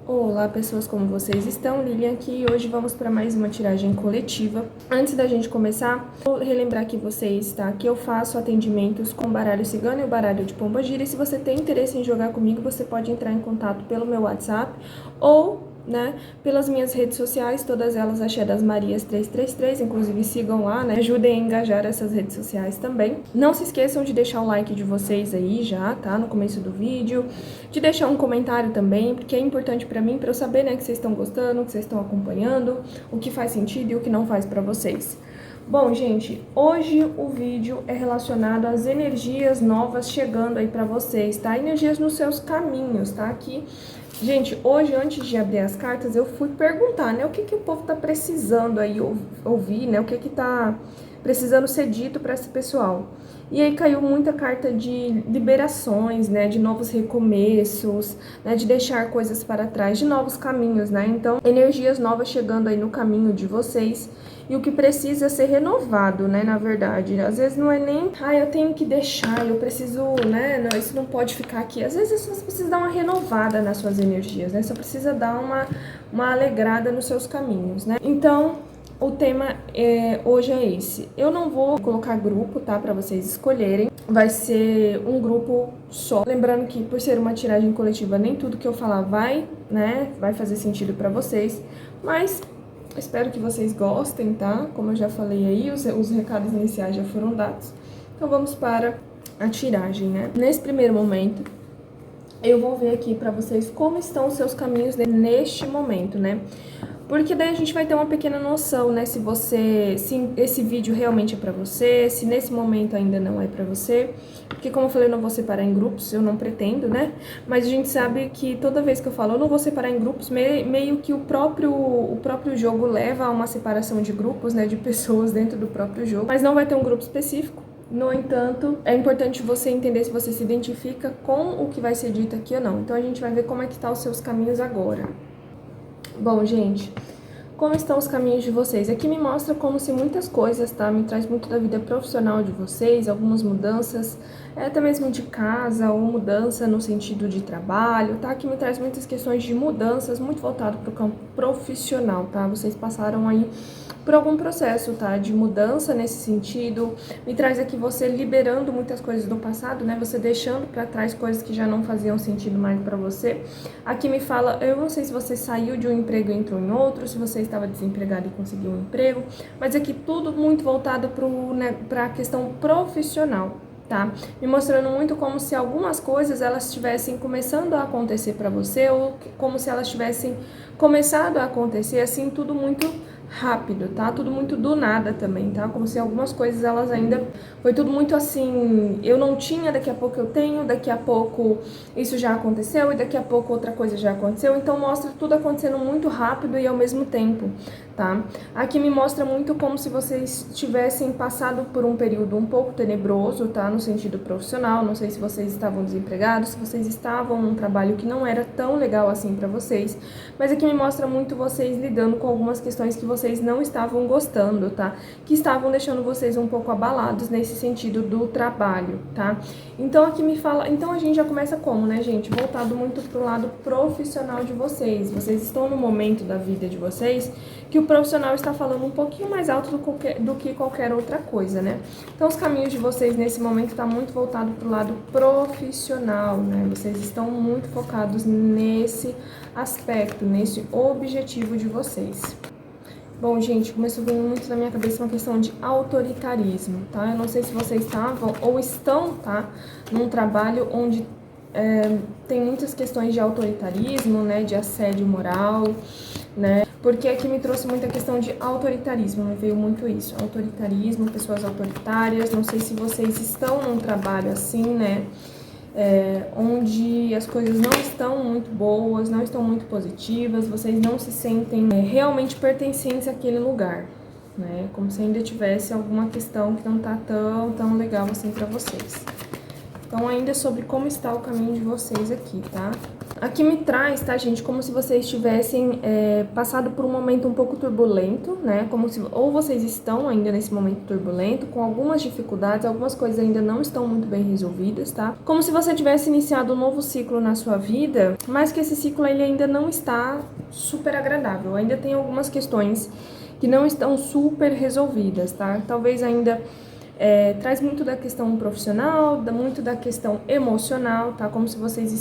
Olá pessoas, como vocês estão? Lilian aqui e hoje vamos para mais uma tiragem coletiva. Antes da gente começar, vou relembrar aqui vocês, tá? Que eu faço atendimentos com o baralho cigano e o baralho de pomba-gira. E se você tem interesse em jogar comigo, você pode entrar em contato pelo meu WhatsApp ou pelas minhas redes sociais, todas elas Axé das Marias 333, inclusive sigam lá, né? Ajudem a engajar essas redes sociais também. Não se esqueçam de deixar o like de vocês aí já, tá? No começo do vídeo, de deixar um comentário também, porque é importante pra mim, pra eu saber, né, que vocês estão gostando, que vocês estão acompanhando, o que faz sentido e o que não faz pra vocês. Bom, gente, hoje o vídeo é relacionado às energias novas chegando aí pra vocês, tá? Energias nos seus caminhos, tá? Aqui, gente, hoje, antes de abrir as cartas, eu fui perguntar, né, o que o povo tá precisando aí ouvir, né, o que tá precisando ser dito pra esse pessoal. E aí caiu muita carta de liberações, né, de novos recomeços, né, de deixar coisas para trás, de novos caminhos, né? Então, energias novas chegando aí no caminho de vocês. E o que precisa ser renovado, né, na verdade. Às vezes não é nem, eu tenho que deixar, eu preciso, né, não, isso não pode ficar aqui. Às vezes você precisa dar uma renovada nas suas energias, né? Só precisa dar uma alegrada nos seus caminhos, né? Então, o tema hoje é esse. Eu não vou colocar grupo, tá, pra vocês escolherem. Vai ser um grupo só. Lembrando que por ser uma tiragem coletiva, nem tudo que eu falar vai fazer sentido pra vocês. Mas espero que vocês gostem, tá? Como eu já falei aí, os recados iniciais já foram dados. Então vamos para a tiragem, né? Nesse primeiro momento, eu vou ver aqui pra vocês como estão os seus caminhos neste momento, né? Porque daí a gente vai ter uma pequena noção, né, se esse vídeo realmente é pra você, se nesse momento ainda não é pra você. Porque como eu falei, eu não vou separar em grupos, eu não pretendo, né? Mas a gente sabe que toda vez que eu falo, eu não vou separar em grupos, meio que o próprio jogo leva a uma separação de grupos, né, de pessoas dentro do próprio jogo. Mas não vai ter um grupo específico. No entanto, é importante você entender se você se identifica com o que vai ser dito aqui ou não. Então a gente vai ver como é que tá os seus caminhos agora. Bom, gente, como estão os caminhos de vocês? Aqui me mostra como se muitas coisas, tá? Me traz muito da vida profissional de vocês, algumas mudanças, até mesmo de casa, ou mudança no sentido de trabalho, tá? Aqui me traz muitas questões de mudanças, muito voltado para o campo profissional, tá? Vocês passaram aí por algum processo, tá? De mudança nesse sentido. Me traz aqui você liberando muitas coisas do passado, né? Você deixando pra trás coisas que já não faziam sentido mais pra você. Aqui me fala, eu não sei se você saiu de um emprego e entrou em outro, se você estava desempregado e conseguiu um emprego, mas aqui tudo muito voltado pra questão profissional, tá? Me mostrando muito como se algumas coisas elas estivessem começando a acontecer pra você, ou como se elas tivessem começado a acontecer, assim, tudo muito rápido, tá? Tudo muito do nada também, tá? Como se algumas coisas elas ainda... Foi tudo muito assim, eu não tinha, daqui a pouco eu tenho, daqui a pouco isso já aconteceu e daqui a pouco outra coisa já aconteceu. Então mostra tudo acontecendo muito rápido e ao mesmo tempo, tá? Aqui me mostra muito como se vocês tivessem passado por um período um pouco tenebroso, tá? No sentido profissional, não sei se vocês estavam desempregados, se vocês estavam num trabalho que não era tão legal assim pra vocês, mas aqui me mostra muito vocês lidando com algumas questões que vocês não estavam gostando, tá? Que estavam deixando vocês um pouco abalados nesse sentido do trabalho, tá? Então aqui me fala, então a gente já começa como, né, gente? Voltado muito pro lado profissional de vocês. Vocês estão no momento da vida de vocês que o profissional está falando um pouquinho mais alto do que qualquer outra coisa, né? Então os caminhos de vocês nesse momento tá muito voltado pro lado profissional, né? Vocês estão muito focados nesse aspecto, nesse objetivo de vocês. Bom, gente, começou vindo muito na minha cabeça uma questão de autoritarismo, tá? Eu não sei se vocês estavam ou estão, tá? Num trabalho onde tem muitas questões de autoritarismo, né? De assédio moral, né? Porque aqui me trouxe muita questão de autoritarismo, me veio muito isso. Autoritarismo, pessoas autoritárias, não sei se vocês estão num trabalho assim, né? Onde as coisas não estão muito boas, não estão muito positivas, vocês não se sentem realmente pertencentes àquele lugar, né? Como se ainda tivesse alguma questão que não tá tão legal assim pra vocês. Então, ainda sobre como está o caminho de vocês aqui, tá? Aqui me traz, tá, gente, como se vocês tivessem passado por um momento um pouco turbulento, né? Como se ou vocês estão ainda nesse momento turbulento, com algumas dificuldades, algumas coisas ainda não estão muito bem resolvidas, tá? Como se você tivesse iniciado um novo ciclo na sua vida, mas que esse ciclo ele ainda não está super agradável. Ainda tem algumas questões que não estão super resolvidas, tá? Talvez ainda traz muito da questão profissional, muito da questão emocional, tá? Como se vocês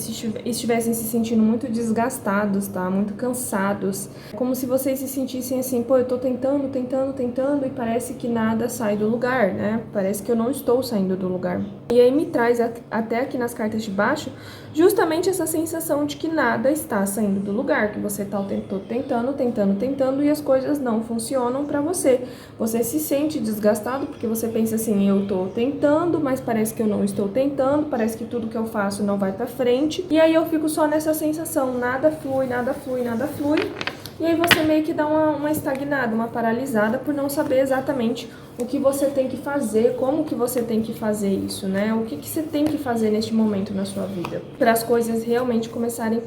estivessem se sentindo muito desgastados, tá? Muito cansados. Como se vocês se sentissem assim, pô, eu tô tentando e parece que nada sai do lugar, né? Parece que eu não estou saindo do lugar. E aí me traz até aqui nas cartas de baixo justamente essa sensação de que nada está saindo do lugar, que você tá tentando e as coisas não funcionam pra você. Você se sente desgastado porque você pensa assim, eu tô tentando, mas parece que eu não estou tentando, parece que tudo que eu faço não vai pra frente. E aí eu fico só nessa sensação, nada flui. E aí você meio que dá uma estagnada, uma paralisada por não saber exatamente o que você tem que fazer, como que você tem que fazer isso, né? O que você tem que fazer neste momento na sua vida, para as coisas realmente começarem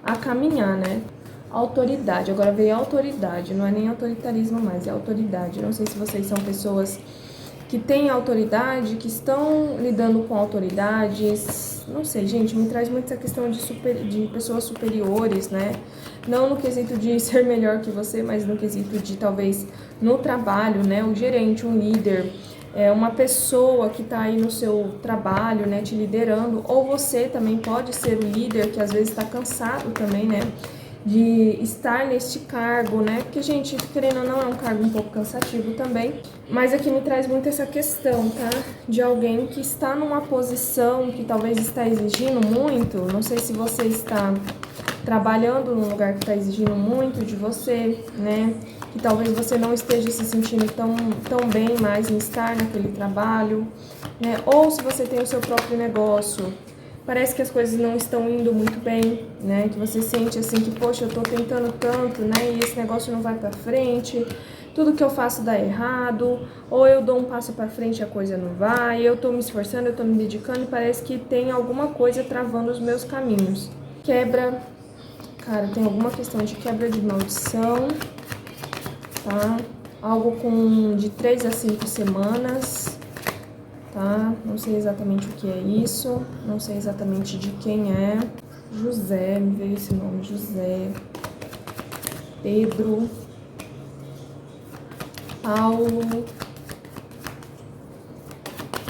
a caminhar, né? Autoridade, agora veio autoridade, não é nem autoritarismo mais, é autoridade. Não sei se vocês são pessoas que têm autoridade, que estão lidando com autoridades, não sei, gente, me traz muito essa questão de pessoas superiores, né? Não no quesito de ser melhor que você, mas no quesito de talvez no trabalho, né? O gerente, um líder, uma pessoa que tá aí no seu trabalho, né? Te liderando, ou você também pode ser o líder que às vezes está cansado também, né? De estar neste cargo, né? Porque, gente, querendo ou não, é um cargo um pouco cansativo também. Mas aqui me traz muito essa questão, tá? De alguém que está numa posição que talvez está exigindo muito. Não sei se você está trabalhando num lugar que está exigindo muito de você, né? Que talvez você não esteja se sentindo tão bem mais em estar naquele trabalho, né? Ou se você tem o seu próprio negócio, parece que as coisas não estão indo muito bem, né? Que você sente assim que, poxa, eu tô tentando tanto, né? E esse negócio não vai pra frente, tudo que eu faço dá errado, ou eu dou um passo pra frente e a coisa não vai, eu tô me esforçando, eu tô me dedicando e parece que tem alguma coisa travando os meus caminhos. Quebra, cara, tem alguma questão de quebra de maldição, tá? Algo de 3 a 5 semanas. Tá? Não sei exatamente o que é isso, não sei exatamente de quem é. José, me veio esse nome, José. Pedro. Paulo.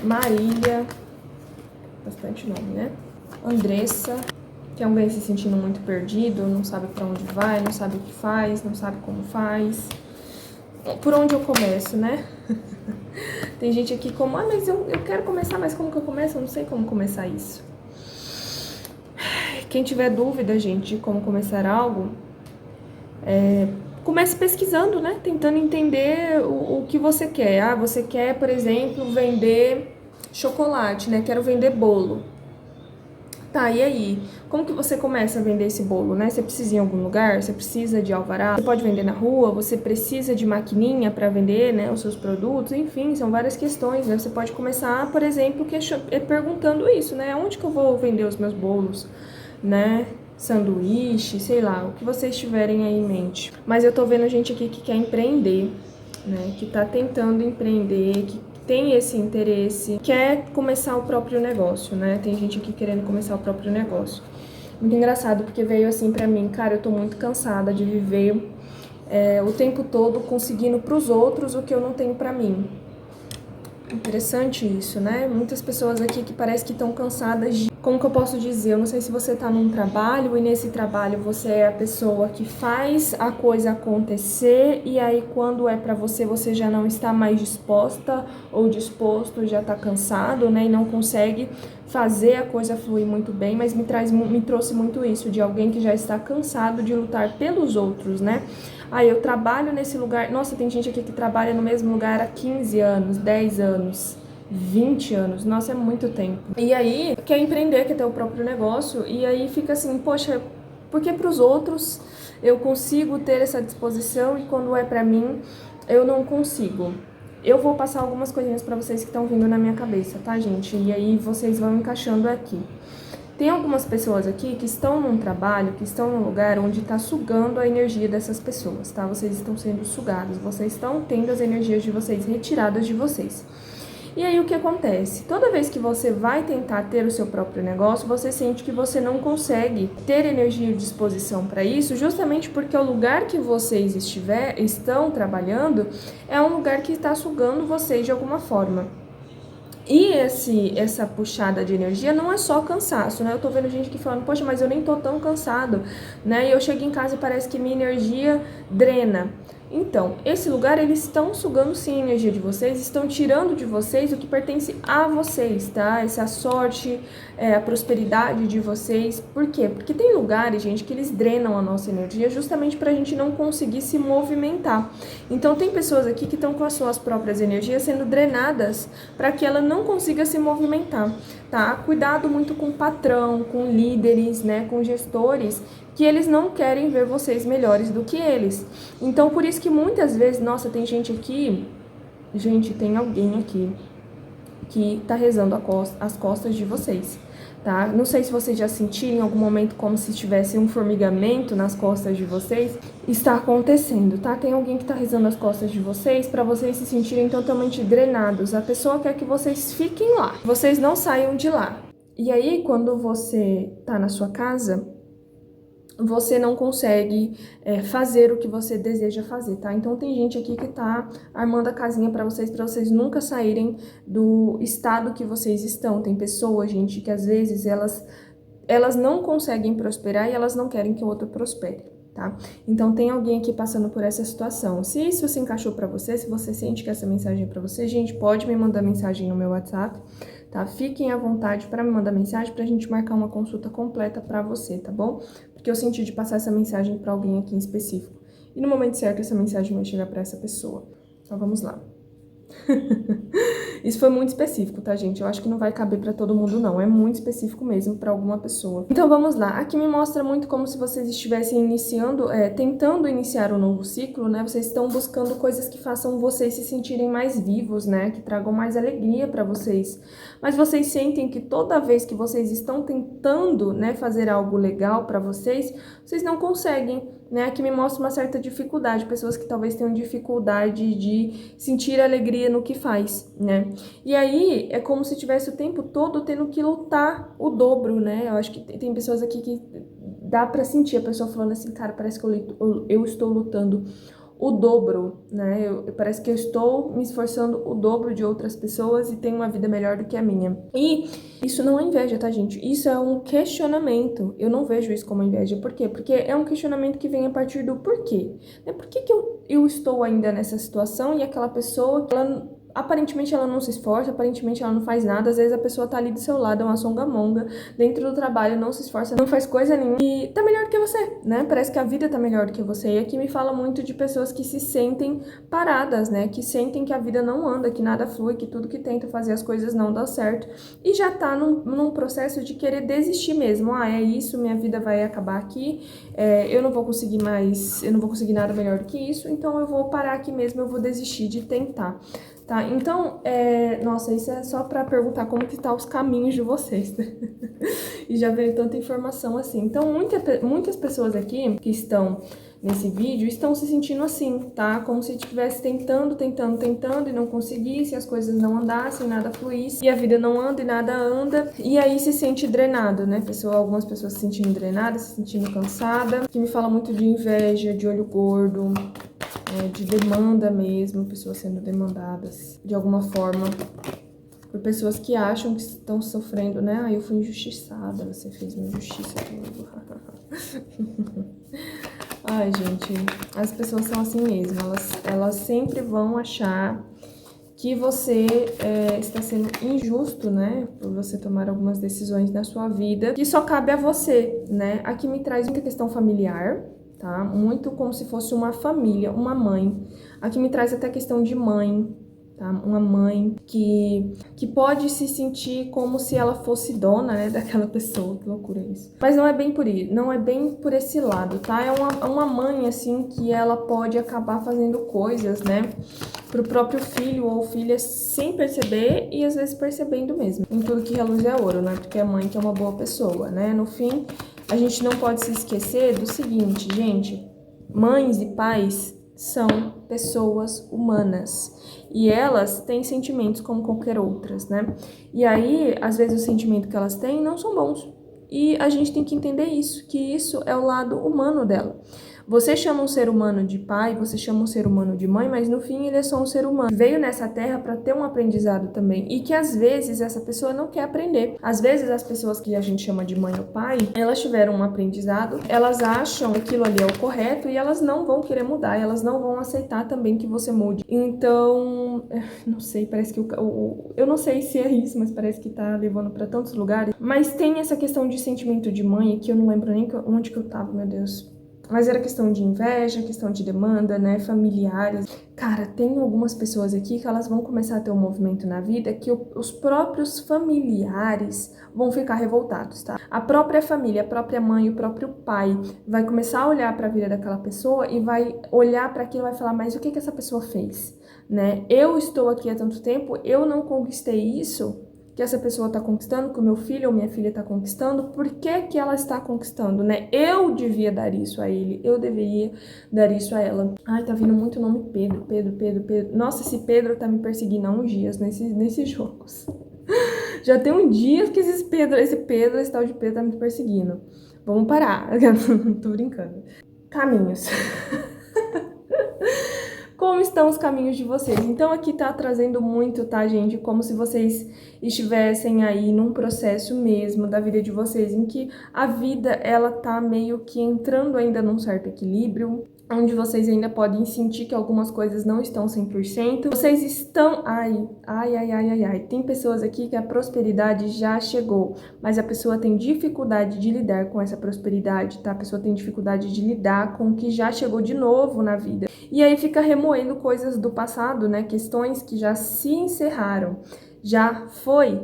Marília. Bastante nome, né? Andressa. Que é alguém se sentindo muito perdido, não sabe pra onde vai, não sabe o que faz, não sabe como faz. Por onde eu começo, né? Tem gente aqui como, mas eu quero começar, mas como que eu começo? Eu não sei como começar isso. Quem tiver dúvida, gente, de como começar algo, comece pesquisando, né? Tentando entender o que você quer. Ah, você quer, por exemplo, vender chocolate, né? Quero vender bolo. Tá, e aí? Como que você começa a vender esse bolo, né? Você precisa ir em algum lugar? Você precisa de alvará? Você pode vender na rua? Você precisa de maquininha para vender, né, os seus produtos? Enfim, são várias questões, né? Você pode começar, por exemplo, perguntando isso, né? Onde que eu vou vender os meus bolos, né? Sanduíche, sei lá, o que vocês tiverem aí em mente. Mas eu tô vendo gente aqui que quer empreender, né? Que tá tentando empreender, que tem esse interesse, quer começar o próprio negócio, né? Tem gente aqui querendo começar o próprio negócio. Muito engraçado, porque veio assim pra mim, cara, eu tô muito cansada de viver o tempo todo conseguindo pros outros o que eu não tenho pra mim. Interessante isso, né? Muitas pessoas aqui que parece que estão cansadas de... Como que eu posso dizer? Eu não sei se você tá num trabalho e nesse trabalho você é a pessoa que faz a coisa acontecer e aí quando é pra você, você já não está mais disposta ou disposto, já tá cansado, né? E não consegue fazer a coisa fluir muito bem, mas me trouxe muito isso, de alguém que já está cansado de lutar pelos outros, né? Ah, eu trabalho nesse lugar... Nossa, tem gente aqui que trabalha no mesmo lugar há 15 anos, 10 anos, 20 anos. Nossa, é muito tempo. E aí, quer empreender, quer ter o próprio negócio, e aí fica assim, poxa, por que pros outros eu consigo ter essa disposição e quando é pra mim, eu não consigo? Eu vou passar algumas coisinhas pra vocês que estão vindo na minha cabeça, tá, gente? E aí vocês vão encaixando aqui. Tem algumas pessoas aqui que estão num trabalho, que estão num lugar onde está sugando a energia dessas pessoas, tá? Vocês estão sendo sugados, vocês estão tendo as energias de vocês retiradas de vocês. E aí o que acontece? Toda vez que você vai tentar ter o seu próprio negócio, você sente que você não consegue ter energia e disposição para isso, justamente porque o lugar que vocês estão trabalhando é um lugar que está sugando vocês de alguma forma. E essa puxada de energia não é só cansaço, né? Eu tô vendo gente aqui falando, poxa, mas eu nem tô tão cansado, né? E eu chego em casa e parece que minha energia drena. Então, esse lugar, eles estão sugando sim a energia de vocês, estão tirando de vocês o que pertence a vocês, tá? Essa sorte, a prosperidade de vocês. Por quê? Porque tem lugares, gente, que eles drenam a nossa energia justamente pra gente não conseguir se movimentar. Então, tem pessoas aqui que estão com as suas próprias energias sendo drenadas para que ela não consiga se movimentar, tá? Cuidado muito com o patrão, com líderes, né, com gestores, que eles não querem ver vocês melhores do que eles. Então, por isso que muitas vezes, nossa, tem gente aqui, tem alguém aqui que tá rezando as costas de vocês, tá? Não sei se vocês já sentiram em algum momento como se tivesse um formigamento nas costas de vocês. Está acontecendo, tá? Tem alguém que tá rezando as costas de vocês para vocês se sentirem totalmente drenados. A pessoa quer que vocês fiquem lá, vocês não saiam de lá. E aí, quando você tá na sua casa, você não consegue fazer o que você deseja fazer, tá? Então tem gente aqui que tá armando a casinha para vocês nunca saírem do estado que vocês estão. Tem pessoas, gente, que às vezes elas não conseguem prosperar e elas não querem que o outro prospere, tá? Então tem alguém aqui passando por essa situação. Se isso se encaixou para você, se você sente que essa mensagem é para você, gente, pode me mandar mensagem no meu WhatsApp, tá? Fiquem à vontade para me mandar mensagem pra gente marcar uma consulta completa para você, tá bom? Porque eu senti de passar essa mensagem para alguém aqui em específico. E no momento certo essa mensagem vai chegar para essa pessoa. Então vamos lá. Isso foi muito específico, tá, gente? Eu acho que não vai caber pra todo mundo, não. É muito específico mesmo pra alguma pessoa. Então, vamos lá. Aqui me mostra muito como se vocês estivessem iniciando, tentando iniciar um novo ciclo, né? Vocês estão buscando coisas que façam vocês se sentirem mais vivos, né? Que tragam mais alegria pra vocês. Mas vocês sentem que toda vez que vocês estão tentando, né, fazer algo legal pra vocês, vocês não conseguem, né? Aqui me mostra uma certa dificuldade. Pessoas que talvez tenham dificuldade de sentir alegria no que faz, né? E aí, é como se tivesse o tempo todo tendo que lutar o dobro, né? Eu acho que tem pessoas aqui que dá pra sentir a pessoa falando assim, cara, parece que eu estou lutando o dobro, né? Parece que eu estou me esforçando o dobro de outras pessoas e tenho uma vida melhor do que a minha. E isso não é inveja, tá, gente? Isso é um questionamento. Eu não vejo isso como inveja. Por quê? Porque é um questionamento que vem a partir do porquê. Por que eu estou ainda nessa situação e aquela pessoa, aparentemente ela não se esforça, aparentemente ela não faz nada, às vezes a pessoa tá ali do seu lado, é uma songamonga, dentro do trabalho, não se esforça, não faz coisa nenhuma e tá melhor do que você, né? Parece que a vida tá melhor do que você. E aqui me fala muito de pessoas que se sentem paradas, né? Que sentem que a vida não anda, que nada flui, que tudo que tenta fazer as coisas não dá certo e já tá num processo de querer desistir mesmo. Ah, é isso, minha vida vai acabar aqui, eu não vou conseguir mais, eu não vou conseguir nada melhor do que isso, então eu vou parar aqui mesmo, eu vou desistir de tentar. Tá, então, nossa, isso é só pra perguntar como que tá os caminhos de vocês, né? E já veio tanta informação assim. Então, muitas pessoas aqui que estão nesse vídeo estão se sentindo assim, tá? Como se estivesse tentando e não conseguisse, as coisas não andassem, nada fluísse, e a vida não anda e nada anda, e aí se sente drenado, né? Algumas pessoas se sentindo drenadas, se sentindo cansada, que me fala muito de inveja, de olho gordo, de demanda mesmo, pessoas sendo demandadas de alguma forma por pessoas que acham que estão sofrendo, né? Ah, eu fui injustiçada, você fez uma injustiça comigo. Ai, gente, as pessoas são assim mesmo, elas sempre vão achar que você está sendo injusto, né? Por você tomar algumas decisões na sua vida que só cabe a você, né? Aqui me traz muita questão familiar, tá? Muito como se fosse uma família, uma mãe. Aqui me traz até questão de mãe, tá? Uma mãe que pode se sentir como se ela fosse dona, né, daquela pessoa. Que loucura isso. Mas não é bem por isso, não é bem por esse lado, tá? É uma mãe, assim, que ela pode acabar fazendo coisas, né? pro próprio filho ou filha sem perceber e às vezes percebendo mesmo. Em tudo que reluz é ouro, né? Porque a mãe que é uma boa pessoa, né? No fim, a gente não pode se esquecer do seguinte, gente. Mães e pais são pessoas humanas e elas têm sentimentos como qualquer outras, né? E aí, às vezes, o sentimento que elas têm não são bons. E a gente tem que entender isso, que isso é o lado humano dela. Você chama um ser humano de pai, você chama um ser humano de mãe, mas no fim ele é só um ser humano. Veio nessa terra para ter um aprendizado também. E que às vezes essa pessoa não quer aprender. Às vezes as pessoas que a gente chama de mãe ou pai, elas tiveram um aprendizado, elas acham que aquilo ali é o correto e elas não vão querer mudar, elas não vão aceitar também que você mude. Então, não sei, parece que eu não sei se é isso, mas parece que tá levando para tantos lugares. Mas tem essa questão de sentimento de mãe, que eu não lembro nem onde que eu tava, meu Deus. Mas era questão de inveja, questão de demanda, né, familiares. Cara, tem algumas pessoas aqui que elas vão começar a ter um movimento na vida que os próprios familiares vão ficar revoltados, tá? A própria família, a própria mãe, o próprio pai vai começar a olhar para a vida daquela pessoa e vai olhar para aquilo e vai falar, mas o que essa pessoa fez, né? Eu estou aqui há tanto tempo, eu não conquistei isso que essa pessoa está conquistando, que o meu filho ou minha filha está conquistando, por que que ela está conquistando, né? Eu devia dar isso a ele, eu deveria dar isso a ela. Ai, tá vindo muito nome Pedro. Nossa, esse Pedro tá me perseguindo há uns dias nesses jogos. Já tem um dia que esse tal de Pedro tá me perseguindo. Vamos parar. Tô brincando. Caminhos. Como estão os caminhos de vocês? Então aqui tá trazendo muito, tá, gente? Como se vocês estivessem aí num processo mesmo da vida de vocês, em que a vida, ela tá meio que entrando ainda num certo equilíbrio, onde vocês ainda podem sentir que algumas coisas não estão 100%. Vocês estão... Ai. Tem pessoas aqui que a prosperidade já chegou, mas a pessoa tem dificuldade de lidar com essa prosperidade, tá? A pessoa tem dificuldade de lidar com o que já chegou de novo na vida. E aí fica remoendo coisas do passado, né? Questões que já se encerraram. Já foi...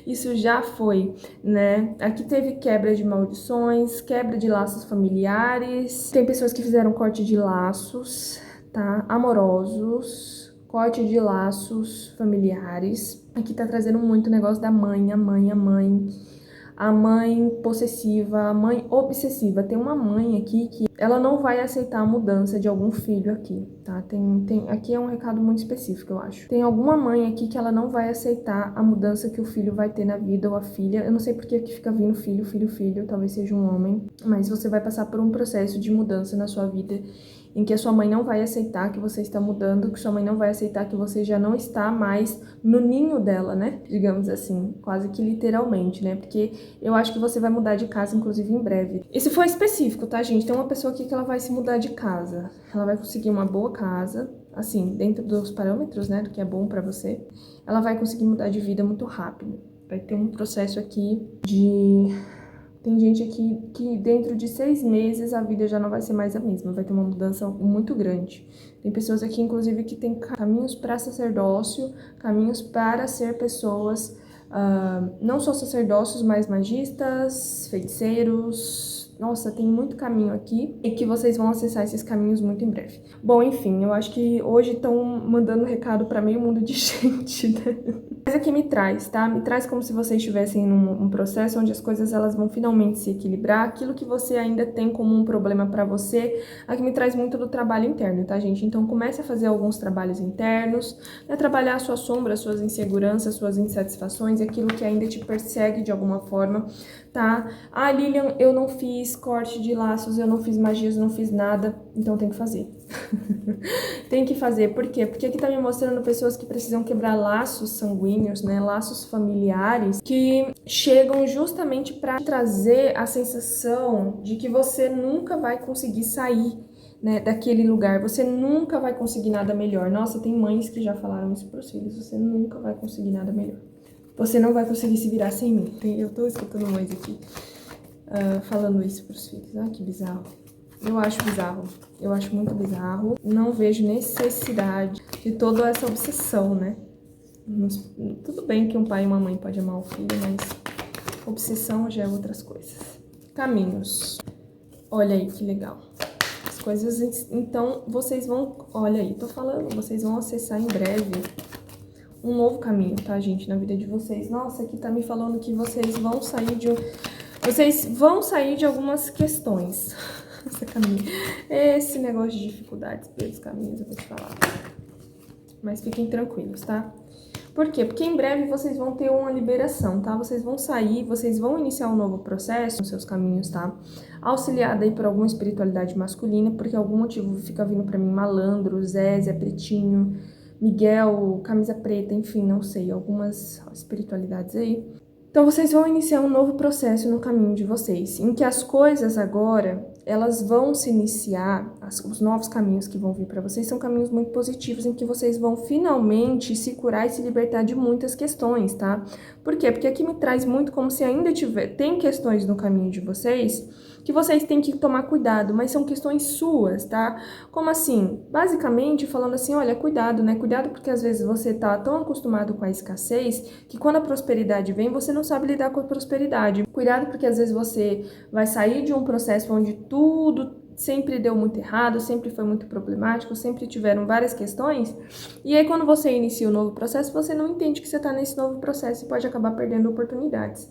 Isso já foi, né? Aqui teve quebra de maldições, quebra de laços familiares. Tem pessoas que fizeram corte de laços, tá? Amorosos, corte de laços familiares. Aqui tá trazendo muito negócio da mãe, a mãe possessiva, a mãe obsessiva. Tem uma mãe aqui que ela não vai aceitar a mudança de algum filho aqui, tá? Aqui é um recado muito específico, eu acho. Tem alguma mãe aqui que ela não vai aceitar a mudança que o filho vai ter na vida ou a filha. Eu não sei porque aqui fica vindo filho, talvez seja um homem, mas você vai passar por um processo de mudança na sua vida em que a sua mãe não vai aceitar que você está mudando, que sua mãe não vai aceitar que você já não está mais no ninho dela, né? Digamos assim, quase que literalmente, né? Porque eu acho que você vai mudar de casa, inclusive, em breve. Esse foi específico, tá, gente? Tem uma pessoa aqui que ela vai se mudar de casa. Ela vai conseguir uma boa casa, assim, dentro dos parâmetros, né, do que é bom pra você. Ela vai conseguir mudar de vida muito rápido. Vai ter um processo aqui de... Tem gente aqui que dentro de 6 meses a vida já não vai ser mais a mesma, vai ter uma mudança muito grande. Tem pessoas aqui, inclusive, que têm caminhos para sacerdócio, caminhos para ser pessoas, não só sacerdócios, mas magistas, feiticeiros. Nossa, tem muito caminho aqui e que vocês vão acessar esses caminhos muito em breve. Bom, enfim, eu acho que hoje estão mandando recado para meio mundo de gente, né? Mas aqui me traz, tá? Me traz como se vocês estivessem num processo onde as coisas elas vão finalmente se equilibrar. Aquilo que você ainda tem como um problema para você, aqui me traz muito do trabalho interno, tá, gente? Então comece a fazer alguns trabalhos internos, né? Trabalhar a sua sombra, suas inseguranças, suas insatisfações, aquilo que ainda te persegue de alguma forma, tá? Ah, Lilian, eu não fiz corte de laços, eu não fiz magias, eu não fiz nada, então tem que fazer. Tem que fazer, por quê? Porque aqui tá me mostrando pessoas que precisam quebrar laços sanguíneos, né? Laços familiares que chegam justamente para trazer a sensação de que você nunca vai conseguir sair, né, daquele lugar, você nunca vai conseguir nada melhor. Nossa, tem mães que já falaram isso pros filhos, você nunca vai conseguir nada melhor. Você não vai conseguir se virar sem mim. Eu tô escutando mães aqui falando isso pros filhos. Ah, que bizarro. Eu acho bizarro. Eu acho muito bizarro. Não vejo necessidade de toda essa obsessão, né? Tudo bem que um pai e uma mãe podem amar o filho, mas obsessão já é outras coisas. Caminhos. Olha aí que legal. coisas, então vocês vão, olha aí, tô falando, vocês vão acessar em breve um novo caminho, tá, gente, na vida de vocês. Nossa, aqui tá me falando que vocês vão sair de algumas questões. Esse negócio de dificuldades pelos caminhos, eu vou te falar. Mas fiquem tranquilos, tá? Por quê? Porque em breve vocês vão ter uma liberação, tá? Vocês vão sair, vocês vão iniciar um novo processo nos seus caminhos, tá? Auxiliada aí por alguma espiritualidade masculina, porque algum motivo fica vindo pra mim malandro, Zézia, Pretinho, Miguel, camisa preta, enfim, não sei, algumas espiritualidades aí. Então, vocês vão iniciar um novo processo no caminho de vocês, em que as coisas agora, elas vão se iniciar, os novos caminhos que vão vir para vocês são caminhos muito positivos, em que vocês vão finalmente se curar e se libertar de muitas questões, tá? Por quê? Porque aqui me traz muito como se ainda tem questões no caminho de vocês, que vocês têm que tomar cuidado, mas são questões suas, tá? Como assim? Basicamente, falando assim, olha, cuidado, né? Cuidado porque às vezes você tá tão acostumado com a escassez que quando a prosperidade vem, você não sabe lidar com a prosperidade. Cuidado porque às vezes você vai sair de um processo onde tudo sempre deu muito errado, sempre foi muito problemático, sempre tiveram várias questões, e aí quando você inicia o novo processo, você não entende que você tá nesse novo processo e pode acabar perdendo oportunidades.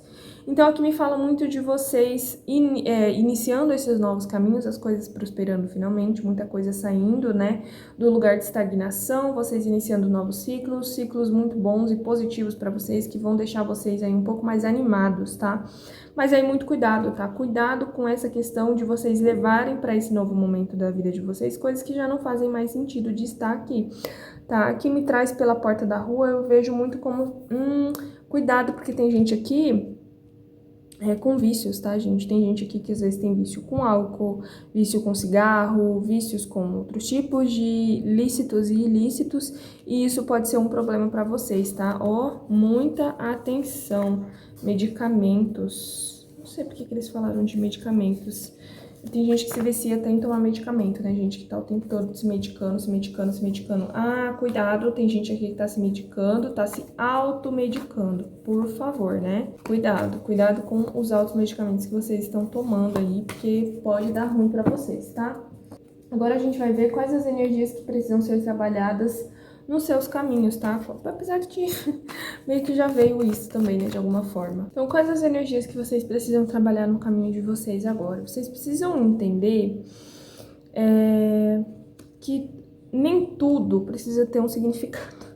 Então, aqui me fala muito de vocês iniciando esses novos caminhos, as coisas prosperando finalmente, muita coisa saindo, né, do lugar de estagnação, vocês iniciando novos ciclos muito bons e positivos para vocês, que vão deixar vocês aí um pouco mais animados, tá? Mas aí muito cuidado, tá? Cuidado com essa questão de vocês levarem para esse novo momento da vida de vocês coisas que já não fazem mais sentido de estar aqui, tá? Aqui me traz pela porta da rua, eu vejo muito como, cuidado, porque tem gente aqui com vícios, tá, gente? Tem gente aqui que às vezes tem vício com álcool, vício com cigarro, vícios com outros tipos de lícitos e ilícitos, e isso pode ser um problema para vocês, tá? Ó, muita atenção. Medicamentos. Não sei por que eles falaram de medicamentos. Tem gente que se vicia até em tomar medicamento, né? Gente que tá o tempo todo se medicando. Ah, cuidado, tem gente aqui que tá se medicando, tá se automedicando. Por favor, né? Cuidado com os automedicamentos que vocês estão tomando aí, porque pode dar ruim pra vocês, tá? Agora a gente vai ver quais as energias que precisam ser trabalhadas nos seus caminhos, tá? Apesar de que meio que já veio isso também, né, de alguma forma. Então, quais as energias que vocês precisam trabalhar no caminho de vocês agora? Vocês precisam entender que nem tudo precisa ter um significado.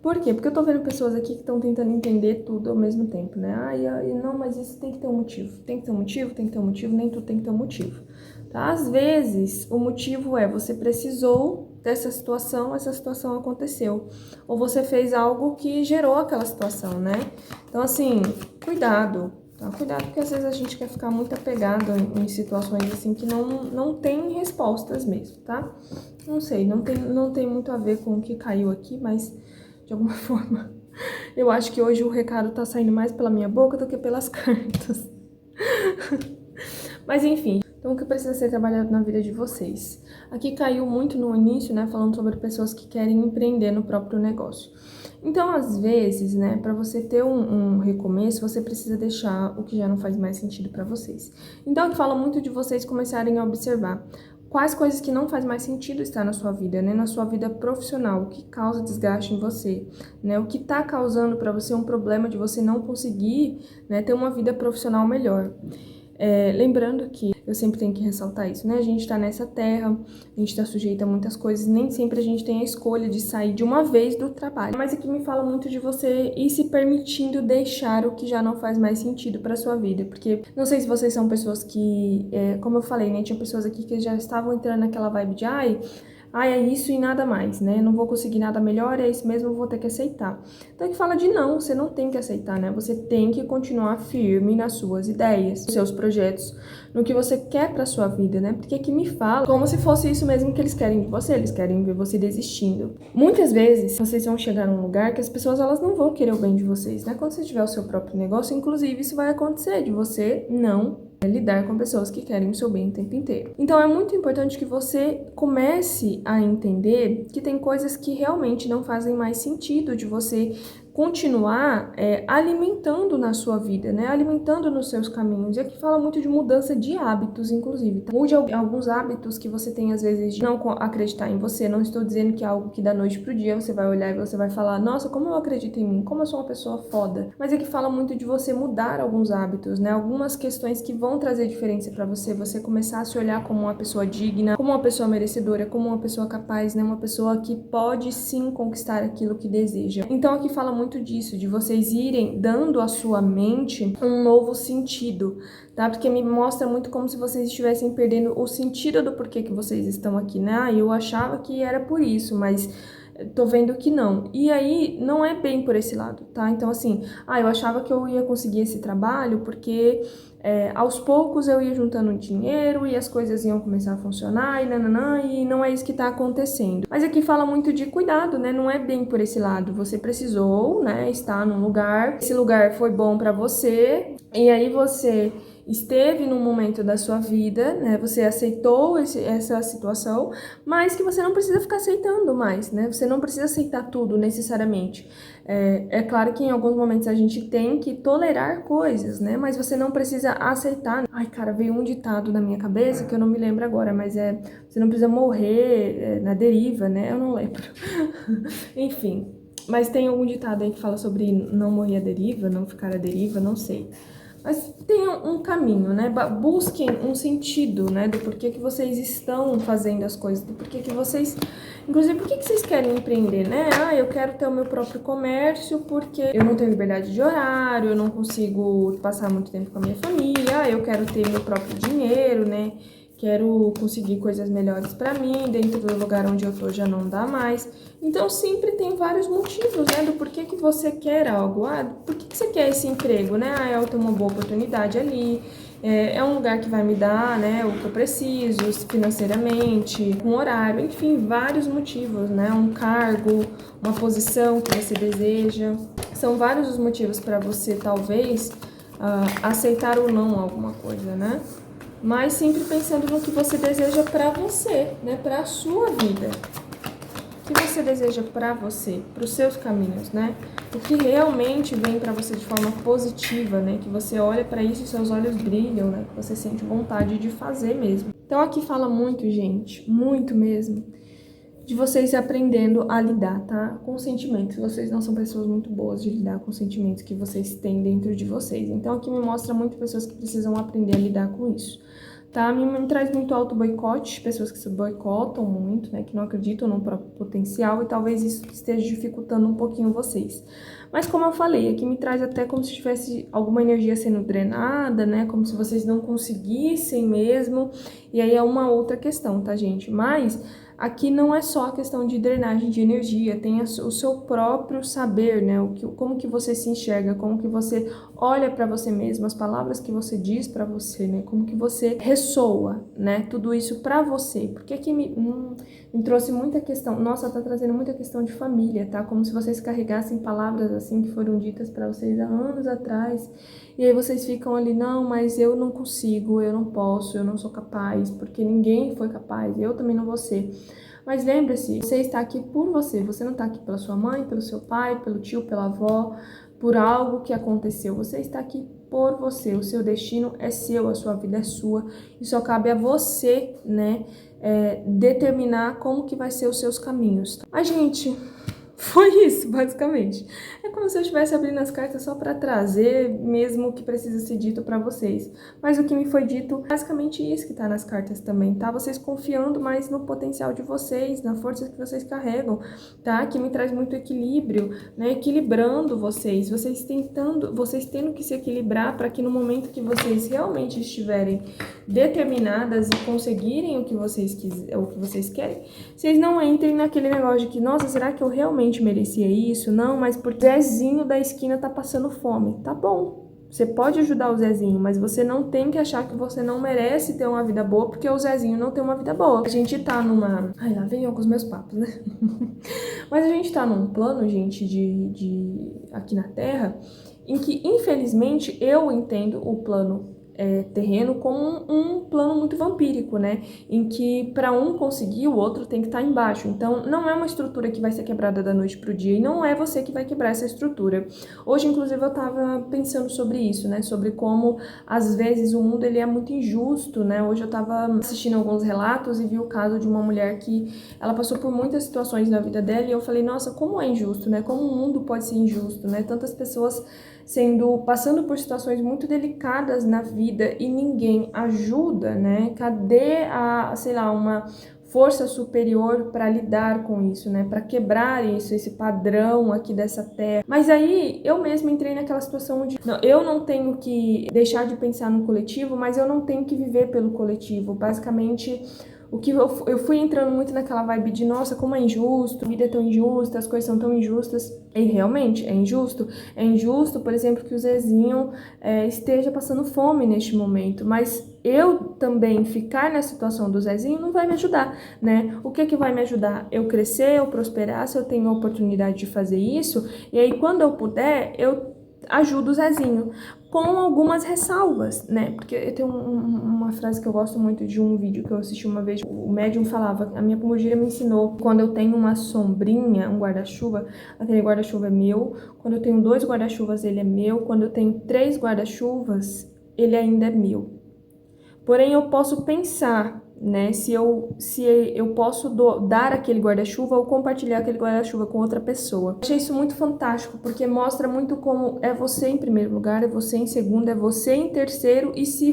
Por quê? Porque eu tô vendo pessoas aqui que estão tentando entender tudo ao mesmo tempo, né? Não, mas isso tem que ter um motivo. Tem que ter um motivo, nem tudo tem que ter um motivo. Tá? Às vezes, o motivo é você precisou dessa situação, essa situação aconteceu. Ou você fez algo que gerou aquela situação, né? Então, assim, cuidado, tá? Cuidado, porque às vezes a gente quer ficar muito apegado em situações assim que não tem respostas mesmo, tá? Não sei, não tem muito a ver com o que caiu aqui, mas de alguma forma eu acho que hoje o recado tá saindo mais pela minha boca do que pelas cartas. Mas enfim, então o que precisa ser trabalhado na vida de vocês? Aqui caiu muito no início, né, falando sobre pessoas que querem empreender no próprio negócio. Então, às vezes, né, para você ter um recomeço, você precisa deixar o que já não faz mais sentido para vocês. Então, aqui fala muito de vocês começarem a observar quais coisas que não faz mais sentido estar na sua vida, né, na sua vida profissional, o que causa desgaste em você, né, o que tá causando para você um problema de você não conseguir, né, ter uma vida profissional melhor. Lembrando que eu sempre tenho que ressaltar isso, né? A gente tá nessa terra, a gente tá sujeito a muitas coisas, nem sempre a gente tem a escolha de sair de uma vez do trabalho. Mas aqui me fala muito de você ir se permitindo deixar o que já não faz mais sentido pra sua vida, porque não sei se vocês são pessoas que, como eu falei, né? Tinha pessoas aqui que já estavam entrando naquela vibe de é isso e nada mais, né? Não vou conseguir nada melhor, é isso mesmo, eu vou ter que aceitar. Então, aqui fala de não, você não tem que aceitar, né? Você tem que continuar firme nas suas ideias, nos seus projetos, no que você quer pra sua vida, né? Porque aqui me fala como se fosse isso mesmo que eles querem de você, eles querem ver você desistindo. Muitas vezes, vocês vão chegar num lugar que as pessoas, elas não vão querer o bem de vocês, né? Quando você tiver o seu próprio negócio, inclusive, isso vai acontecer, de você não lidar com pessoas que querem o seu bem o tempo inteiro. Então é muito importante que você comece a entender que tem coisas que realmente não fazem mais sentido de você continuar alimentando na sua vida, né? Alimentando nos seus caminhos. E aqui fala muito de mudança de hábitos, inclusive. Tá? Mude alguns hábitos que você tem, às vezes, de não acreditar em você. Não estou dizendo que é algo que da noite pro dia você vai olhar e você vai falar, nossa, como eu acredito em mim, como eu sou uma pessoa foda. Mas aqui fala muito de você mudar alguns hábitos, né? Algumas questões que vão trazer diferença pra você. Você começar a se olhar como uma pessoa digna, como uma pessoa merecedora, como uma pessoa capaz, né? Uma pessoa que pode sim conquistar aquilo que deseja. Então aqui fala muito disso, de vocês irem dando à sua mente um novo sentido, tá? Porque me mostra muito como se vocês estivessem perdendo o sentido do porquê que vocês estão aqui, né? Ah, eu achava que era por isso, mas tô vendo que não. E aí, não é bem por esse lado, tá? Então, assim, eu achava que eu ia conseguir esse trabalho porque aos poucos eu ia juntando dinheiro e as coisas iam começar a funcionar e nananã, e não é isso que tá acontecendo. Mas aqui fala muito de cuidado, né? Não é bem por esse lado. Você precisou, né, estar num lugar, esse lugar foi bom pra você, e aí você esteve num momento da sua vida, né? Você aceitou essa situação, mas que você não precisa ficar aceitando mais, né? Você não precisa aceitar tudo necessariamente. É claro que em alguns momentos a gente tem que tolerar coisas, né? Mas você não precisa aceitar. Ai, cara, veio um ditado na minha cabeça que eu não me lembro agora, mas você não precisa morrer na deriva, né? Eu não lembro. Enfim, mas tem algum ditado aí que fala sobre não morrer à deriva, não ficar à deriva, não sei. Mas tenham um caminho, né? Busquem um sentido, né? Do porquê que vocês estão fazendo as coisas, do porquê que vocês... Inclusive, por que vocês querem empreender, né? Eu quero ter o meu próprio comércio porque eu não tenho liberdade de horário, eu não consigo passar muito tempo com a minha família, eu quero ter meu próprio dinheiro, né? Quero conseguir coisas melhores pra mim, dentro do lugar onde eu tô já não dá mais. Então, sempre tem vários motivos, né, do porquê que você quer algo. Por que você quer esse emprego, né? Eu tenho uma boa oportunidade ali, é um lugar que vai me dar, né, o que eu preciso financeiramente, um horário, enfim, vários motivos, né? Um cargo, uma posição que você deseja. São vários os motivos para você, talvez, aceitar ou não alguma coisa, né? Mas sempre pensando no que você deseja pra você, né? Pra sua vida. O que você deseja pra você, pros seus caminhos, né? O que realmente vem pra você de forma positiva, né? Que você olha pra isso e seus olhos brilham, né? Que você sente vontade de fazer mesmo. Então aqui fala muito, gente, muito mesmo, de vocês aprendendo a lidar, tá? Com sentimentos. Vocês não são pessoas muito boas de lidar com sentimentos que vocês têm dentro de vocês. Então aqui me mostra muito pessoas que precisam aprender a lidar com isso, tá? Me traz muito auto-boicote, pessoas que se boicotam muito, né? Que não acreditam no próprio potencial e talvez isso esteja dificultando um pouquinho vocês. Mas como eu falei, aqui me traz até como se tivesse alguma energia sendo drenada, né? Como se vocês não conseguissem mesmo. E aí é uma outra questão, tá, gente? Mas aqui não é só a questão de drenagem de energia, tem o seu próprio saber, né? Como que você se enxerga, como que você olha para você mesmo, as palavras que você diz para você, né? Como que você ressoa, né? Tudo isso para você. Porque aqui me trouxe muita questão, nossa, tá trazendo muita questão de família, tá? Como se vocês carregassem palavras assim que foram ditas para vocês há anos atrás. E aí vocês ficam ali, não, mas eu não consigo, eu não posso, eu não sou capaz, porque ninguém foi capaz, eu também não vou ser. Mas lembre-se, você está aqui por você não está aqui pela sua mãe, pelo seu pai, pelo tio, pela avó, por algo que aconteceu. Você está aqui por você, o seu destino é seu, a sua vida é sua, e só cabe a você, né, determinar como que vai ser os seus caminhos. A gente... Foi isso, basicamente. É como se eu estivesse abrindo as cartas só para trazer mesmo o que precisa ser dito para vocês. Mas o que me foi dito, basicamente isso que tá nas cartas também, tá? Vocês confiando mais no potencial de vocês, na força que vocês carregam, tá? Que me traz muito equilíbrio, né? Equilibrando vocês, vocês tendo que se equilibrar para que no momento que vocês realmente estiverem determinadas e conseguirem o que vocês querem, vocês não entrem naquele negócio de que, nossa, será que eu realmente merecia isso? Não, mas porque o Zezinho da esquina tá passando fome. Tá bom, você pode ajudar o Zezinho, mas você não tem que achar que você não merece ter uma vida boa porque o Zezinho não tem uma vida boa. A gente tá numa... Ai, lá vem eu com os meus papos, né? Mas a gente tá num plano, gente, de aqui na Terra, em que, infelizmente, eu entendo o plano terreno como um plano muito vampírico, né? Em que para um conseguir, o outro tem que estar embaixo. Então, não é uma estrutura que vai ser quebrada da noite pro dia e não é você que vai quebrar essa estrutura. Hoje, inclusive, eu tava pensando sobre isso, né? Sobre como, às vezes, o mundo ele é muito injusto, né? Hoje eu tava assistindo alguns relatos e vi o caso de uma mulher que ela passou por muitas situações na vida dela e eu falei, nossa, como é injusto, né? Como o mundo pode ser injusto, né? Tantas pessoas passando por situações muito delicadas na vida e ninguém ajuda, né? Cadê sei lá, uma força superior para lidar com isso, né? Para quebrar isso, esse padrão aqui dessa terra. Mas aí eu mesma entrei naquela situação de, não, eu não tenho que deixar de pensar no coletivo, mas eu não tenho que viver pelo coletivo. Basicamente, o que eu fui entrando muito naquela vibe de, nossa, como é injusto, a vida é tão injusta, as coisas são tão injustas. E realmente é injusto. É injusto, por exemplo, que o Zezinho esteja passando fome neste momento. Mas eu também ficar na situação do Zezinho não vai me ajudar, né? O que vai me ajudar? Eu crescer, eu prosperar, se eu tenho a oportunidade de fazer isso. E aí, quando eu puder, eu ajudo o Zezinho, com algumas ressalvas, né? Porque eu tenho uma frase que eu gosto muito de um vídeo que eu assisti uma vez. O médium falava, a minha pombogira me ensinou, quando eu tenho uma sombrinha, um guarda-chuva, aquele guarda-chuva é meu. Quando eu tenho 2 guarda-chuvas, ele é meu. Quando eu tenho 3 guarda-chuvas, ele ainda é meu. Porém, eu posso pensar, né, se eu posso dar aquele guarda-chuva ou compartilhar aquele guarda-chuva com outra pessoa. Achei isso muito fantástico, porque mostra muito como é você em primeiro lugar, é você em segundo, é você em terceiro, e se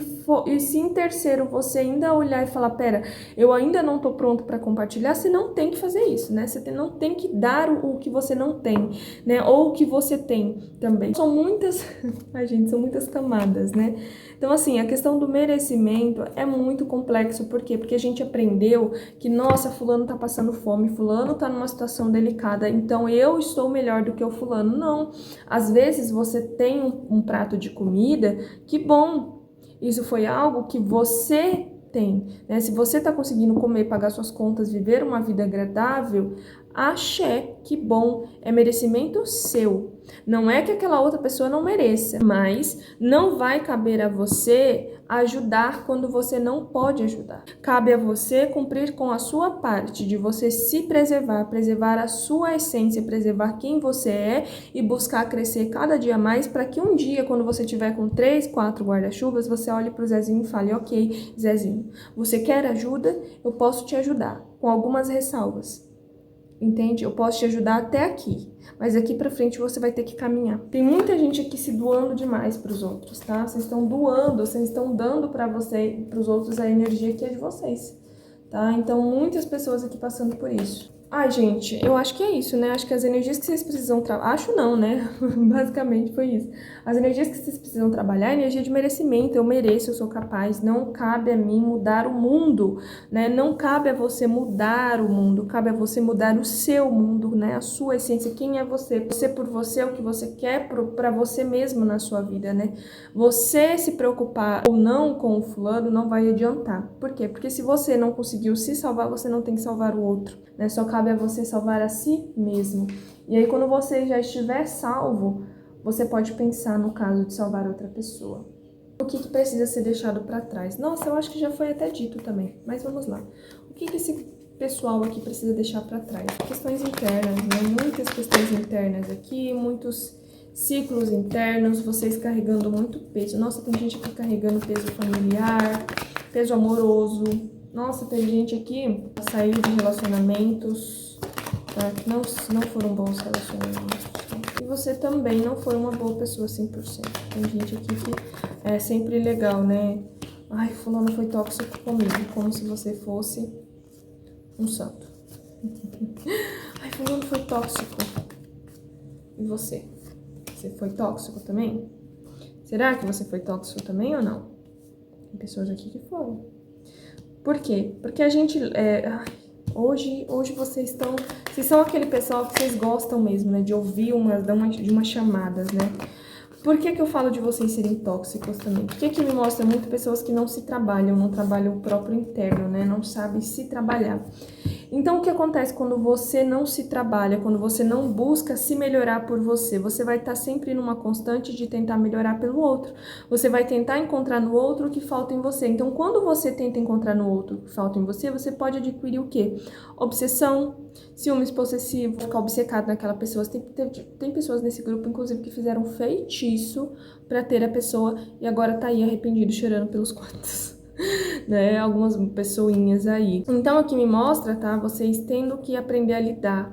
em terceiro você ainda olhar e falar, pera, eu ainda não tô pronto para compartilhar, você não tem que fazer isso, né? Você não tem que dar o que você não tem, né? Ou o que você tem também. São muitas, ai gente, são muitas camadas, né? Então, assim, a questão do merecimento é muito complexo. Por quê? Porque a gente aprendeu que, nossa, fulano tá passando fome, fulano tá numa situação delicada, então eu estou melhor do que o fulano. Não. Às vezes você tem um prato de comida, que bom. Isso foi algo que você tem, né? Se você tá conseguindo comer, pagar suas contas, viver uma vida agradável, axé, que bom, é merecimento seu. Não é que aquela outra pessoa não mereça, mas não vai caber a você ajudar quando você não pode ajudar. Cabe a você cumprir com a sua parte, de você se preservar, preservar a sua essência, preservar quem você é e buscar crescer cada dia mais para que um dia, quando você tiver com 3, 4 guarda-chuvas, você olhe para o Zezinho e fale, ok, Zezinho, você quer ajuda? Eu posso te ajudar, com algumas ressalvas. Entende? Eu posso te ajudar até aqui, mas aqui pra frente você vai ter que caminhar. Tem muita gente aqui se doando demais pros outros, tá? Vocês estão doando, vocês estão dando pra você, pros outros a energia que é de vocês, tá? Então, muitas pessoas aqui passando por isso. Ai, gente, eu acho que é isso, né? Acho que as energias que vocês precisam trabalhar... Acho não, né? Basicamente foi isso. As energias que vocês precisam trabalhar é energia de merecimento. Eu mereço, eu sou capaz. Não cabe a mim mudar o mundo, né? Não cabe a você mudar o mundo. Cabe a você mudar o seu mundo, né? A sua essência. Quem é você? Você por você, é o que você quer pra você mesmo na sua vida, né? Você se preocupar ou não com o fulano não vai adiantar. Por quê? Porque se você não conseguiu se salvar, você não tem que salvar o outro, né? Só cabe a você salvar a si mesmo. E aí, quando você já estiver salvo, você pode pensar no caso de salvar outra pessoa. O que precisa ser deixado para trás? Nossa, eu acho que já foi até dito também, mas vamos lá. O que esse pessoal aqui precisa deixar para trás? Questões internas, né? Muitas questões internas aqui, muitos ciclos internos, vocês carregando muito peso. Nossa, tem gente aqui carregando peso familiar, peso amoroso. Nossa, tem gente aqui que saiu de relacionamentos, tá? Que não foram bons relacionamentos. Tá? E você também não foi uma boa pessoa 100%. Tem gente aqui que é sempre legal, né? Ai, fulano foi tóxico comigo, como se você fosse um santo. Ai, fulano foi tóxico. E você? Você foi tóxico também? Será que você foi tóxico também ou não? Tem pessoas aqui que foram. Por quê? Porque a gente... hoje vocês são aquele pessoal que vocês gostam mesmo, né? De ouvir de umas chamadas, né? Por que eu falo de vocês serem tóxicos também? Porque me mostra muito pessoas que não se trabalham, não trabalham o próprio interno, né? Não sabem se trabalhar. Então, o que acontece quando você não se trabalha, quando você não busca se melhorar por você? Você vai estar sempre numa constante de tentar melhorar pelo outro. Você vai tentar encontrar no outro o que falta em você. Então, quando você tenta encontrar no outro o que falta em você, você pode adquirir o quê? Obsessão, ciúmes possessivo, ficar obcecado naquela pessoa. Tem pessoas nesse grupo, inclusive, que fizeram feitiço pra ter a pessoa e agora tá aí arrependido, chorando pelos quartos. Né, algumas pessoinhas aí. Então aqui me mostra, tá, vocês tendo que aprender a lidar